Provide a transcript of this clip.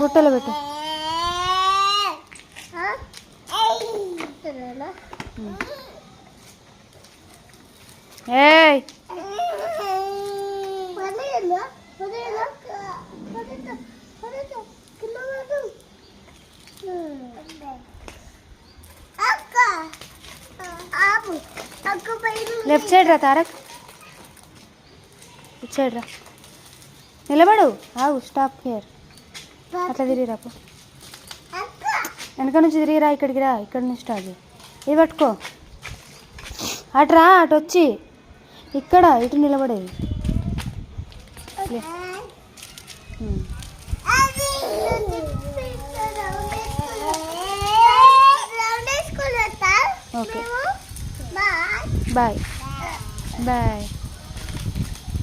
బుట్టలో పెట్టు. ఏయ్ లెఫ్ట్ సైడ్ రా తారక్, ఇటు సైడ్ రా. నిలబడు, ఆగు, స్టాప్ హియర్. అట్లా తిరిగిరాపు, వెనక నుంచి తిరిగిరా, ఇక్కడికి రా, ఇక్కడ నుంచి స్టార్ట్ చేయి. ఇది పట్టుకో, అటు రా, అటు వచ్చి ఇక్కడ ఇటు నిలబడేది. Okay bye bye.